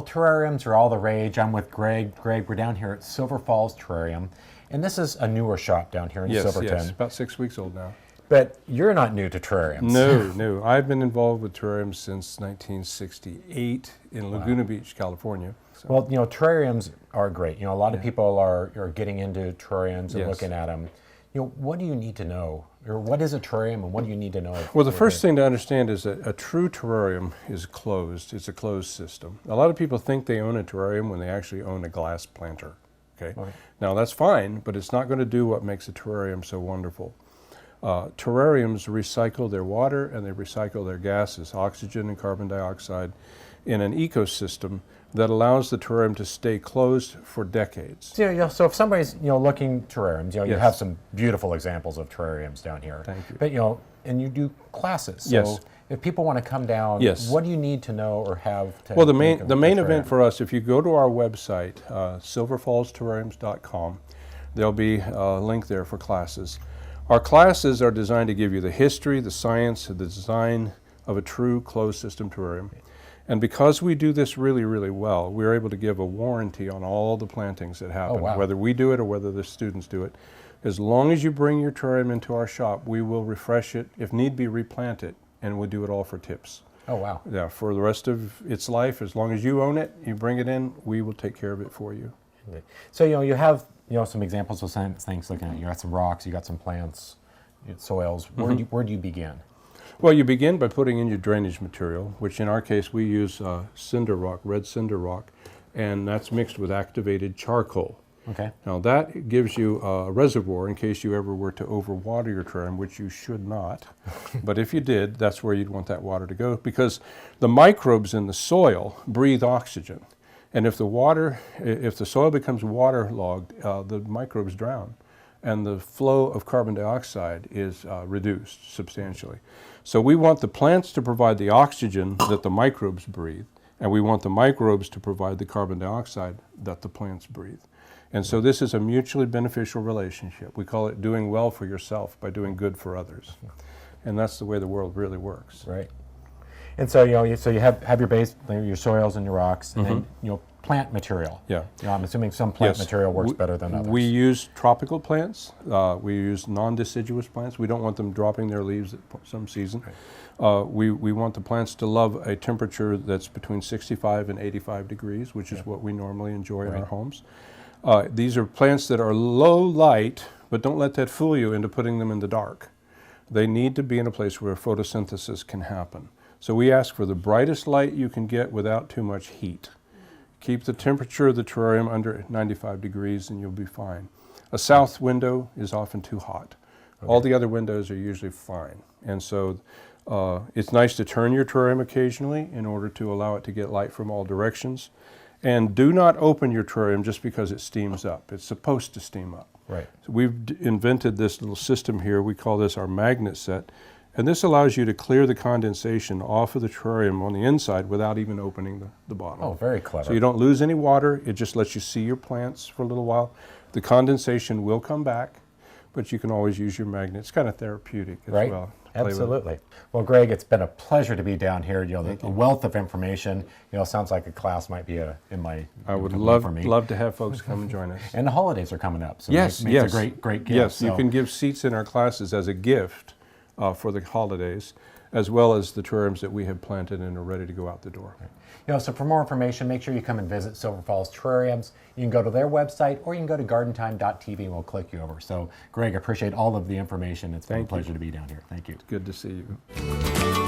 terrariums are all the rage. I'm with Greg. Greg, we're down here at Silver Falls Terrarium, and this is a newer shop down here in Silverton. Yes, about 6 weeks old now. But you're not new to terrariums. No. I've been involved with terrariums since 1968 in Laguna Beach, California. So. Well, terrariums are great. A lot of people are getting into terrariums and looking at them. What do you need to know? Or what is a terrarium and what do you need to know? Well, the first thing to understand is that a true terrarium is closed. It's a closed system. A lot of people think they own a terrarium when they actually own a glass planter. Okay. Now that's fine, but it's not going to do what makes a terrarium so wonderful. Terrariums recycle their water and they recycle their gases, oxygen and carbon dioxide, in an ecosystem that allows the terrarium to stay closed for decades. So if somebody's looking terrariums, you have some beautiful examples of terrariums down here. Thank you. But and you do classes. So yes. If people want to come down, what do you need to know or have to? Well, the main event for us, if you go to our website, silverfallsterrariums.com, there'll be a link there for classes. Our classes are designed to give you the history, the science, the design of a true closed system terrarium. And because we do this really, really well, we're able to give a warranty on all the plantings that happen, whether we do it or whether the students do it. As long as you bring your terrarium into our shop, we will refresh it, if need be, replant it, and we'll do it all for tips. Oh, wow. Yeah, for the rest of its life, as long as you own it, you bring it in, we will take care of it for you. So, you have some examples of some things looking at. You got some rocks, you got some plants, soils. Where do you begin? Well, you begin by putting in your drainage material, which in our case we use cinder rock, red cinder rock, and that's mixed with activated charcoal. Okay. Now that gives you a reservoir in case you ever were to overwater your terrarium, which you should not. But if you did, that's where you'd want that water to go, because the microbes in the soil breathe oxygen. And if the soil becomes waterlogged, the microbes drown, and the flow of carbon dioxide is reduced substantially. So we want the plants to provide the oxygen that the microbes breathe, and we want the microbes to provide the carbon dioxide that the plants breathe. And so this is a mutually beneficial relationship. We call it doing well for yourself by doing good for others. And that's the way the world really works. Right. And so you have your base, your soils and your rocks, and then plant material. Yeah. I'm assuming some plant material works better than others. We use tropical plants. We use non-deciduous plants. We don't want them dropping their leaves at some season. Right. We want the plants to love a temperature that's between 65 and 85 degrees, which is what we normally enjoy in our homes. These are plants that are low light, but don't let that fool you into putting them in the dark. They need to be in a place where photosynthesis can happen. So we ask for the brightest light you can get without too much heat. Keep the temperature of the terrarium under 95 degrees and you'll be fine. A south window is often too hot. Okay. All the other windows are usually fine. And so it's nice to turn your terrarium occasionally in order to allow it to get light from all directions. And do not open your terrarium just because it steams up. It's supposed to steam up. Right. So we've invented this little system here. We call this our magnet set. And this allows you to clear the condensation off of the terrarium on the inside without even opening the bottom. Oh, very clever. So you don't lose any water. It just lets you see your plants for a little while. The condensation will come back, but you can always use your magnet. It's kind of therapeutic as well. Absolutely. Well, Greg, it's been a pleasure to be down here. The wealth of information. Sounds like a class might be in my. I would love to have folks come and join us. And the holidays are coming up, so it's a great gift. Yes, you can give seats in our classes as a gift for the holidays, as well as the terrariums that we have planted and are ready to go out the door. So for more information, make sure you come and visit Silver Falls Terrariums. You can go to their website, or you can go to gardentime.tv and we'll click you over. So, Greg, I appreciate all of the information. It's been a pleasure to be down here. Thank you. It's good to see you.